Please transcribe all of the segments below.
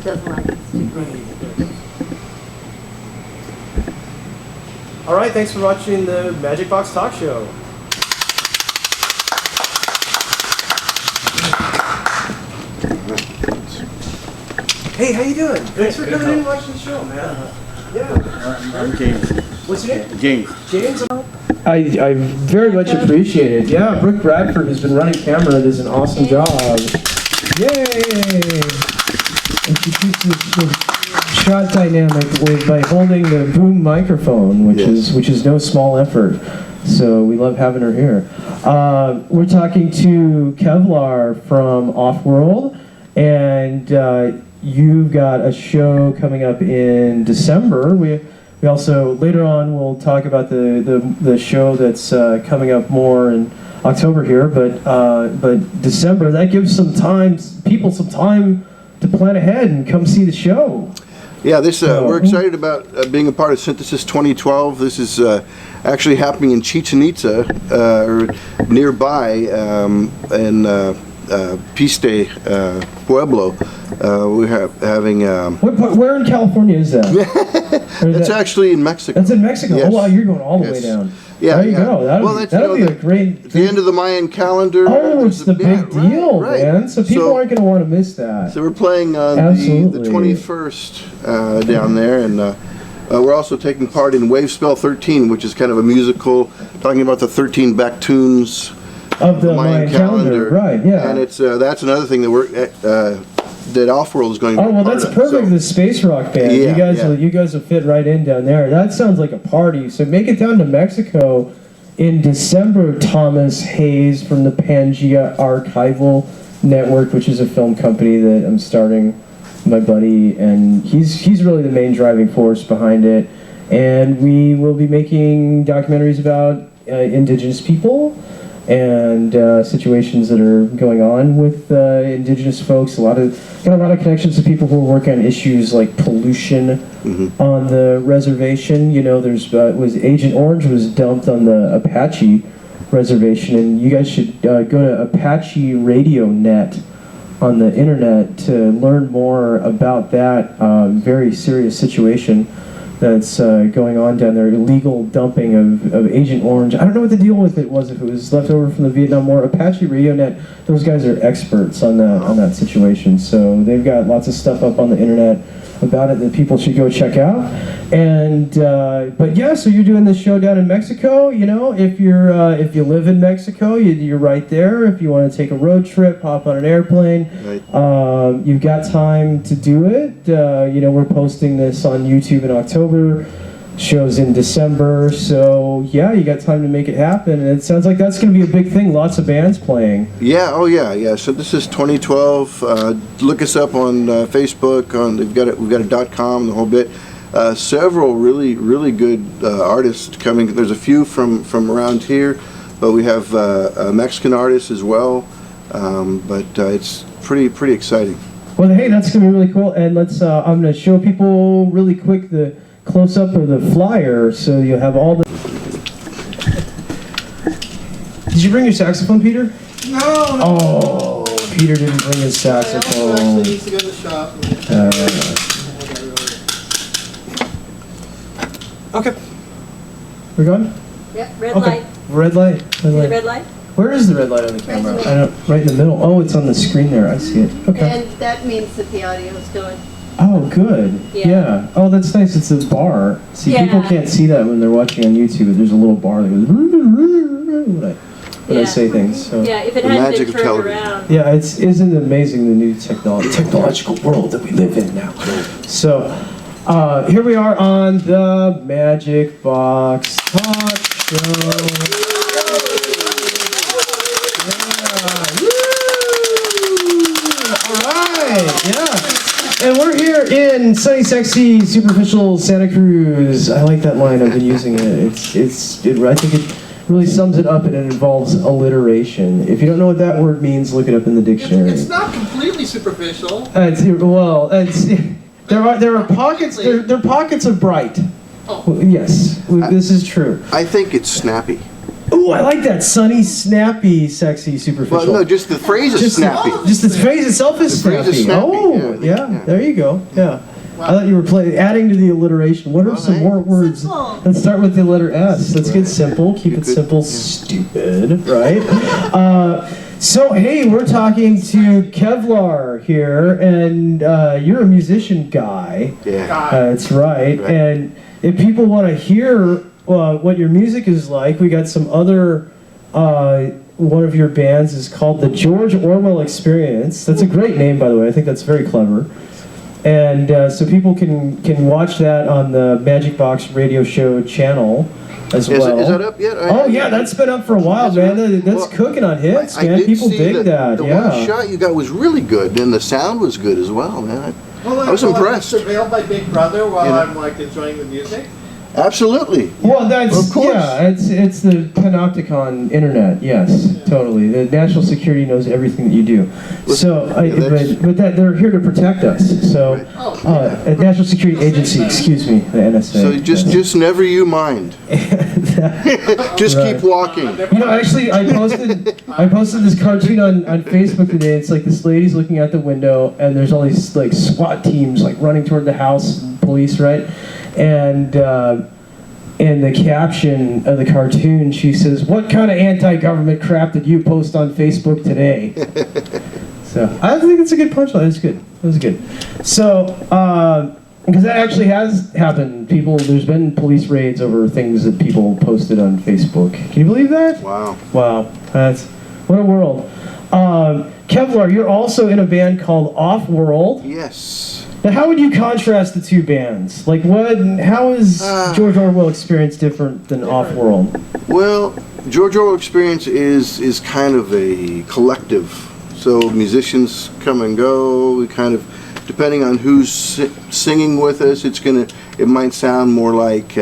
doesn't like it. All right, thanks for watching the Magic Box Talk Show. Hey, how you doing? Thanks for coming in and watching the show, man. Yeah. I'm James. What's your name? James. James. I very much appreciate it. Yeah, Brooke Bradford has been running camera. Does an awesome job. Yay! And she keeps the shot dynamic by holding the boom microphone, which is no small effort. So we love having her here. We're talking to Kevlar from Ophwurld, and you've got a show coming up in December. We also, later on, we'll talk about the show that's coming up more in October here, but December, that gives people some time to plan ahead and come see the show. Yeah, we're excited about being a part of Synthesis 2012. This is actually happening in Chichen Itza, or nearby, in Piste, Pueblo. We're having... where in California is that? It's actually in Mexico. That's in Mexico? Yes. Oh, wow, you're going all the way down. Yeah, there you go. That'll be a great... The end of the Mayan calendar. Oh, it's the big deal, right. Man. So people aren't going to want to miss that. So we're playing on the 21st down there, and we're also taking part in Wave Spell 13, which is kind of a musical talking about the 13 back tunes of the Mayan calendar. Right, yeah. And it's that's another thing that that Ophwurld is going to be well, that's perfect for the space rock band. Yeah, you guys will fit right in down there. That sounds like a party. So make it down to Mexico in December. Thomas Hayes from the Pangea Archival Network, which is a film company that I'm starting, my buddy, and he's really the main driving force behind it. And we will be making documentaries about indigenous people and situations that are going on with indigenous folks. Got a lot of connections to people who are working on issues like pollution on the reservation. You know, Agent Orange was dumped on the Apache reservation, and you guys should go to Apache Radio Net on the internet to learn more about that very serious situation that's going on down there. Illegal dumping of Agent Orange. I don't know what the deal with it was, if it was left over from the Vietnam War. Apache Radio Net, those guys are experts on that situation. So they've got lots of stuff up on the internet about it that people should go check out. And but yeah, so you're doing this show down in Mexico. You know, if you live in Mexico, you're right there. If you want to take a road trip, hop on an airplane, right. You've got time to do it. You know, we're posting this on YouTube in October. Shows in December, so yeah, you got time to make it happen, and it sounds like that's going to be a big thing. Lots of bands playing. Yeah, yeah. So this is 2012. Look us up on Facebook. We've got a .com, the whole bit. Several really good artists coming. There's a few from around here, but we have Mexican artists as well. But it's pretty exciting. Well, hey, that's going to be really cool. And I'm going to show people really quick the close-up of the flyer, so you'll have all the... Did you bring your saxophone, Peter? No. Oh, Peter didn't bring his saxophone. Actually needs to go to the shop. Okay. We're going? Yep, red light. Red light. The red light? Where is the red light on the camera? Right in the middle. Oh, it's on the screen there. I see it. Okay. And that means that the audio is going. Oh, good. Yeah. Oh, that's nice. It's a bar. See, people can't see that when they're watching on YouTube, but there's a little bar that goes when I say things. So. Yeah, if it hadn't been turned around. Yeah, isn't it amazing, the new technological world that we live in now. So, here we are on the Magic Box Talk Show. And we're here in sunny, sexy, superficial Santa Cruz. I like that line. I've been using it. I think it really sums it up, and it involves alliteration. If you don't know what that word means, look it up in the dictionary. It's not completely superficial. There are pockets. There are pockets of bright. Oh. Yes, this is true. I think it's snappy. Oh, Ooh, I like that. Sunny, snappy, sexy, superficial. Well, no, just the phrase is snappy. Just the phrase itself is The phrase snappy. is snappy, Oh, yeah. There you go. Yeah. I thought you were adding to the alliteration. What are some more words? Simple. Let's start with the letter S. Let's get simple. Keep it simple. Stupid, right? So, hey, we're talking to Kevlar here, and you're a musician guy. Yeah. That's right. And if people want to hear what your music is like, we got some other. One of your bands is called the George Orwell Experience. That's a great name, by the way. I think that's very clever. And so people can watch that on the Magic Box Radio Show channel as well. Is that up yet? Oh yeah, that's been up for a while, man. That's cooking on hits, I man. did People see dig that. The Yeah. one shot you got was really good, and the sound was good as well, man. I was impressed. Surveilled by Big Brother while You know? I'm like enjoying the music. Absolutely. Well, that's Of course. yeah. It's the panopticon internet. Yes, totally. The national security knows everything that you do. So, but that they're here to protect us. So, Right. National Security Agency. Excuse me, the NSA. So just never you mind. Just keep walking. You know, actually, I posted this cartoon on Facebook today. It's like this lady's looking out the window, and there's all these like SWAT teams like running toward the house, and police, right? And in the caption of the cartoon, she says, "What kind of anti-government crap did you post on Facebook today?" So I think it's a good punchline. It's good. It was good. So because that actually has happened. There's been police raids over things that people posted on Facebook. Can you believe that? Wow. Wow. That's what a world. Kevlar, you're also in a band called Ophwurld. Yes. Now, how would you contrast the two bands? Like, how is George Orwell Experience different than Ophwurld? Well, George Orwell Experience is kind of a collective. So musicians come and go. We kind of, depending on who's singing with us, it might sound more like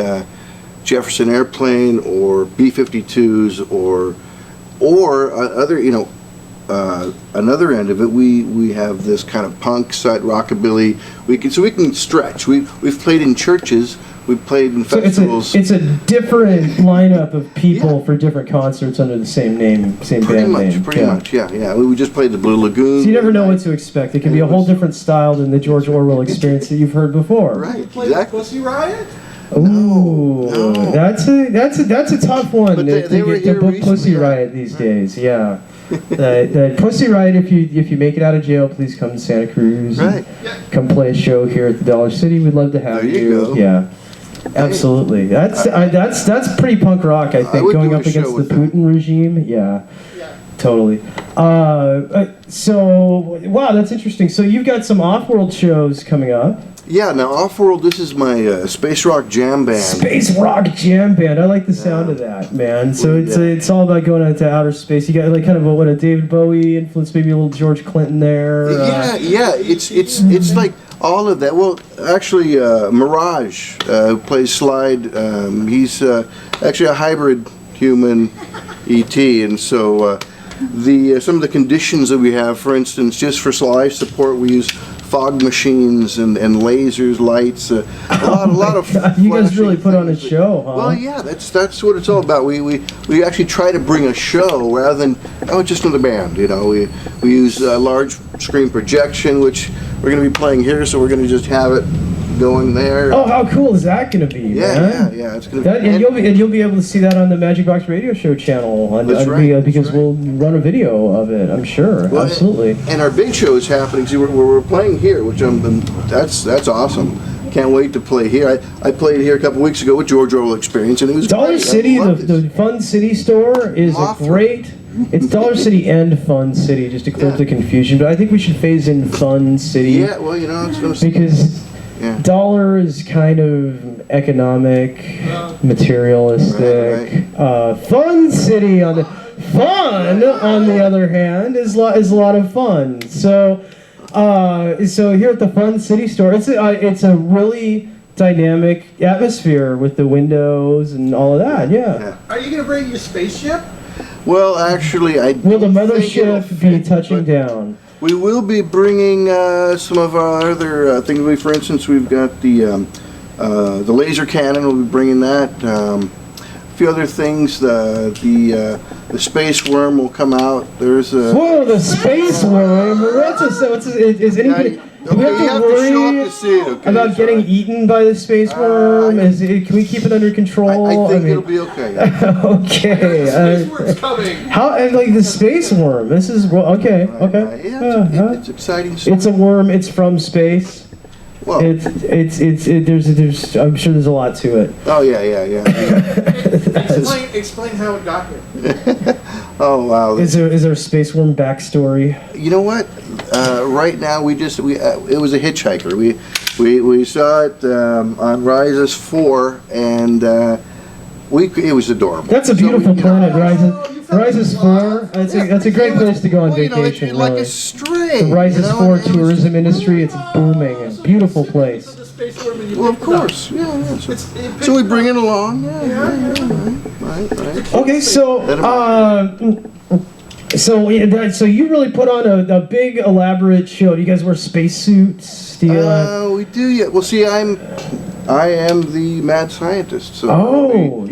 Jefferson Airplane or B-52s or other, another end of it, we have this kind of punk side, rockabilly. We can stretch. We've played in churches. We've played in festivals. So it's a different lineup of people for different concerts under the same name, same band name. Pretty much, yeah. We just played the Blue Lagoon. So you never know what to expect. It can be a whole different style than the George Orwell Experience that you've heard before. Right, You played exactly. Pussy Riot? Ooh, No. that's a tough one. But to they were get here to book recently, Pussy yeah. Riot these days. Yeah, the Pussy Riot. If you make it out of jail, please come to Santa Cruz. Right. Come play a show here at the Dollar City. We'd love to have There you go. Yeah. Absolutely. That's pretty punk rock, I think, would going do a up against show the with them. Putin regime. Yeah. Totally. So, wow, that's interesting. So you've got some off-world shows coming up. Yeah, now Ophwurld, this is my space rock jam band. Space rock jam band. I like the sound of that, man. So it's all about going out to outer space. You got like kind of a David Bowie influence, maybe a little George Clinton there. Yeah. It's like all of that. Well, actually, Mirage who plays Slide. He's actually a hybrid human ET, and so some of the conditions that we have, for instance, just for life support, we use fog machines and lasers, lights, a lot of. You guys really put on a flashing show, huh? Well, yeah, that's what it's all about. We actually try to bring a show rather than just another band. We use large screen projection, which we're going to be playing here, so we're going to just have it going there. Oh, how cool is that going to be, man? Yeah. It's going to be. And you'll be able to see that on the Magic Box Radio Show channel because we'll run a video of it. I'm sure. Well, absolutely. And our big show is happening. See, we're playing here, which that's awesome. Can't wait to play here. I played here a couple weeks ago with George Orwell Experience, and it was Dollar great. City, I loved the it. Fun City store is Mothra. a great. It's Dollar City and Fun City, just to clear up the confusion. But I think we should phase in Fun City. Yeah, well, it's going to. Because dollar is kind of economic, materialistic. Fun City on the other hand is a lot of fun. So here at the Fun City store, it's a really dynamic atmosphere with the windows and all of that. Yeah. Are you going to bring your spaceship? Well, actually, Will the mothership be touching down? We will be bringing some of our other things. For instance, we've got the laser cannon. We'll be bringing that. few other things. The space worm will come out. There's a. Whoa, the space worm! Is anybody? Do we Okay, you have have to to show worry up to see it. Okay, about getting eaten by the space worm? Can we keep it under control? I think it'll be okay. Okay. Space worm's coming. How and like the space worm? This is okay. Yeah, it's exciting stuff. It's a worm. It's from space. Well, There's I'm sure there's a lot to it. oh yeah. Explain how it got here. Oh wow. Is there a space worm backstory? You know what? Right now it was a hitchhiker. We saw it on Rises 4, and it was adorable. That's a beautiful planet, Rises 4. That's a great place to go on vacation. Like really. a string. The Rises 4 tourism industry, it's booming. It's a beautiful place. Well, of course. Yeah. So we bring it along. Yeah. Right. Okay, so you really put on a big elaborate show. Do you guys wear spacesuits? Do you? We do. Yeah. Well, see, I am the mad scientist. So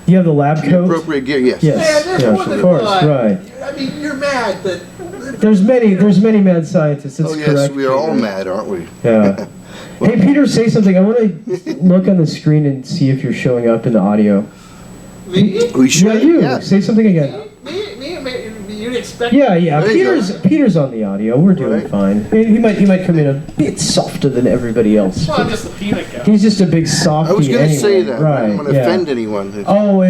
you have the lab coat. Appropriate gear. Yes. Of course. Right. I mean, you're mad that. There's many mad scientists. That's yes, correct. we are all mad, aren't we? Yeah. Hey, Peter, say something. I want to look on the screen and see if you're showing up in the audio. Me? We should. Yeah, you. Yeah. Say something again. Me, you'd expect. Yeah. There you Peter's on the audio. We're doing Right. fine. He might come in a bit softer than everybody else. Well, I'm just the peanut guy. He's just a big softie. I was going to anyway. say that. Right. I don't want to offend anyone. Oh,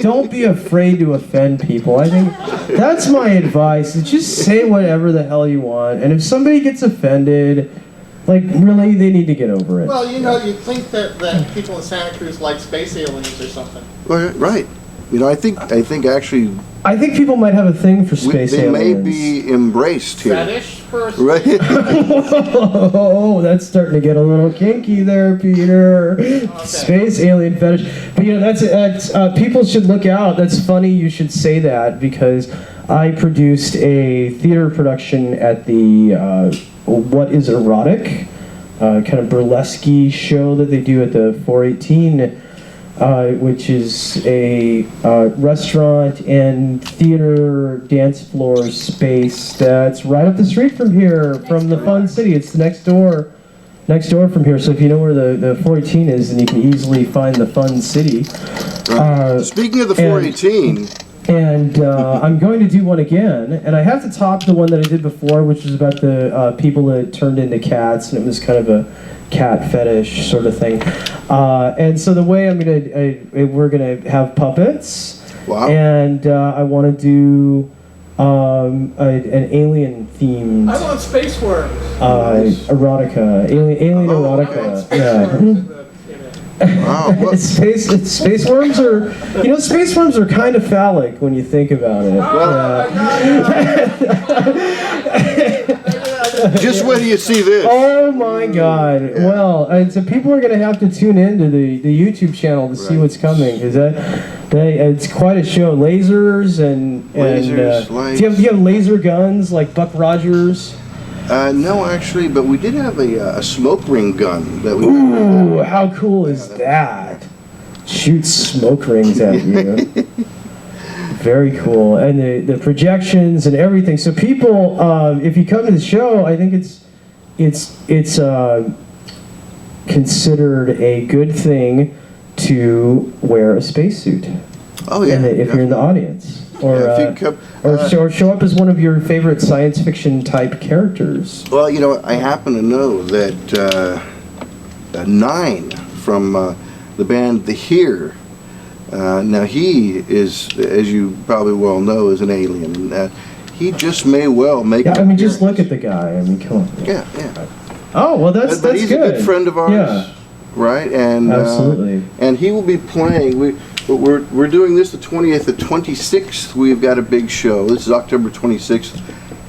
don't be afraid to offend people. I think that's my advice. Is just say whatever the hell you want, and if somebody gets offended, like really, they need to get over it. Well, you'd think that people in Santa Cruz like space aliens or something. Right. I think actually I think people might have a thing for space they aliens. may be embraced here. Fetish for Right. Oh, that's starting to get a little kinky there, Peter. Okay. Space alien fetish. But that's people should look out. That's funny you should say that, because I produced a theater production at the What is Erotic, kind of burlesque show that they do at the 418. Which is a restaurant and theater dance floor space that's right up the street from here, from the Fun City. It's the next door from here. So if you know where the 418 is, then you can easily find the Fun City. Speaking of the 418. And I'm going to do one again, and I have to top the one that I did before, which was about the people that turned into cats, and it was kind of a cat fetish sort of thing. And so the way we're gonna have puppets. Wow. And I want to do an alien themed. I want space worms. Erotica, alien erotica. Yeah. Wow. Space worms are, space worms are kind of phallic when you think about it. Just wait till you see this. Oh my God! Yeah. Well, so people are going to have to tune into the YouTube channel to see what's coming, because it's quite a show. Lasers and do you have laser guns like Buck Rogers? No, actually, but we did have a smoke ring gun that we. Ooh, how cool is that? Shoots smoke rings at you. Very cool, and the projections and everything. So people, if you come to the show, I think it's considered a good thing to wear a spacesuit. Oh yeah. If you're in the audience, or show up as one of your favorite science fiction type characters. Well, I happen to know that 9 from the band The Here. Now he is, as you probably well know, is an alien. He just may well make. Yeah, just look at the guy. Come on. Yeah. Oh well, that's he's good. a good friend of ours. Yeah. Right, and absolutely. And he will be playing. We're doing this the 20th, the 26th. We've got a big show. This is October 26th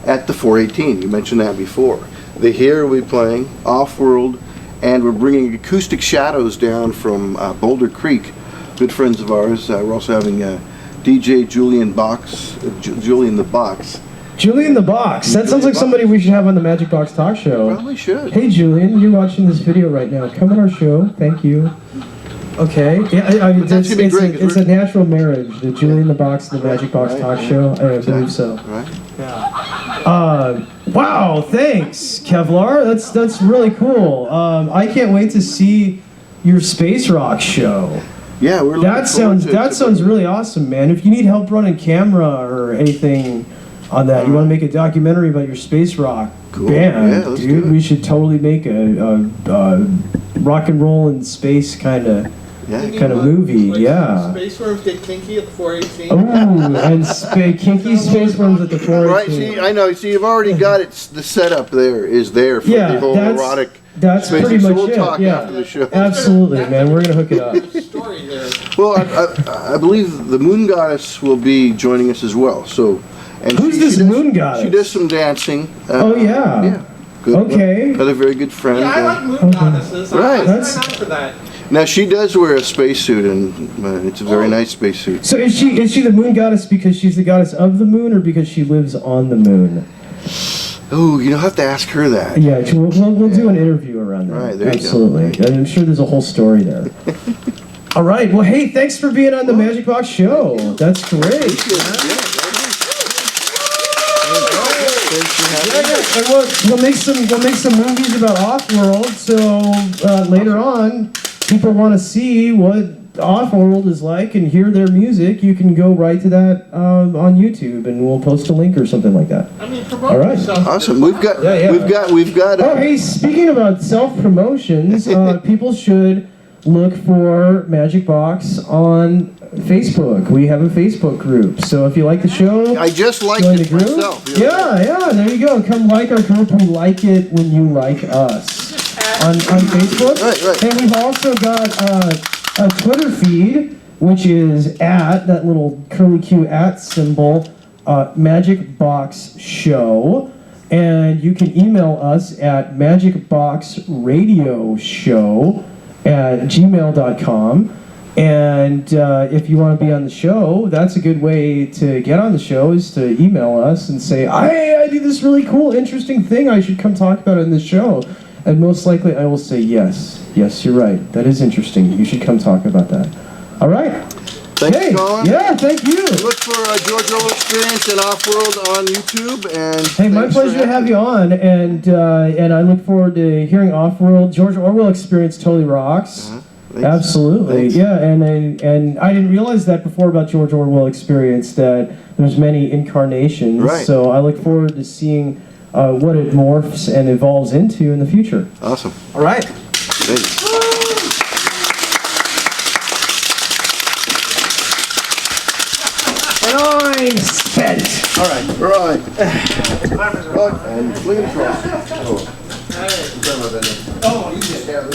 at the 418. You mentioned that before. The Here will be playing Ophwurld, and we're bringing Acoustic Shadows down from Boulder Creek. Good friends of ours. We're also having DJ Julian the Box. Julian the Box. That sounds like somebody we should have on the Magic Box Talk Show. Probably should. Hey Julian, you're watching this video right now. Come on our show. Thank you. Okay. Yeah, That's gonna be great, 'cause it's a natural marriage. The Julie in the Box and the Magic Box Talk Show. I believe so. Right. Wow. Thanks, Kevlar. That's really cool. I can't wait to see your Space Rock show. Yeah, we're looking That forward sounds really awesome, man. If you need help running camera or anything on that, you want to make a documentary about your Space Rock Cool. band, Yeah, let's do dude. it. We should totally make a rock and roll in space kind of movie. Yeah. Space worms get kinky at the 418. Ooh, and kinky space worms at the 418. Right, see, I know. See, you've already got it. The setup there is there for the whole erotic. That's space. pretty So much we'll it. talk Yeah, after the show. absolutely, man. We're gonna hook it up. There's a story there. Well, I believe the Moon Goddess will be joining us as well. So, and Who's this Moon Goddess? She does some dancing. Oh yeah. Yeah. Good. Okay. Another very good friend. Yeah, I like moon goddesses. Right. I sign on for that. Now she does wear a spacesuit, and it's a very nice spacesuit. So is she the Moon Goddess because she's the goddess of the moon, or because she lives on the moon? Oh, you don't have to ask her that. Yeah, we'll do an interview around that. Right, there you go. Absolutely. I'm sure there's a whole story there. All right. Well, hey, thanks for being on the Magic Box Show. That's great. And we'll make some movies about Ophwurld. So later on, people want to see what Ophwurld is like and hear their music. You can go right to that on YouTube, and we'll post a link or something like that. I mean, promote All right. yourself. Awesome. We've got. Oh, hey, speaking about self-promotions, people should look for Magic Box on Facebook. We have a Facebook group. So if you like the show, I just liked join the it group. myself. Yeah, there you go. Come like our group. We like it when you like us on Facebook. Right. And we've also got a Twitter feed, which is at that little curly Q at symbol, Magic Box Show. And you can email us at magicboxradioshow@gmail.com. And if you want to be on the show, that's a good way to get on the show, is to email us and say, hey, I do this really cool, interesting thing. I should come talk about it in the show. And most likely I will say, yes, you're right. That is interesting. You should come talk about that. All right. Thanks, Colin. Yeah, thank you. Look for George Orwell Experience and Ophwurld on YouTube. And hey, my pleasure to have you on. And I look forward to hearing Ophwurld. George Orwell Experience totally rocks. Absolutely. Thanks. Yeah, and I didn't realize that before about George Orwell Experience, that there's many incarnations. Right. So I look forward to seeing what it morphs and evolves into in the future. Awesome. All right. Thanks. And I'm spent. All right. And fling it across. Oh, you just have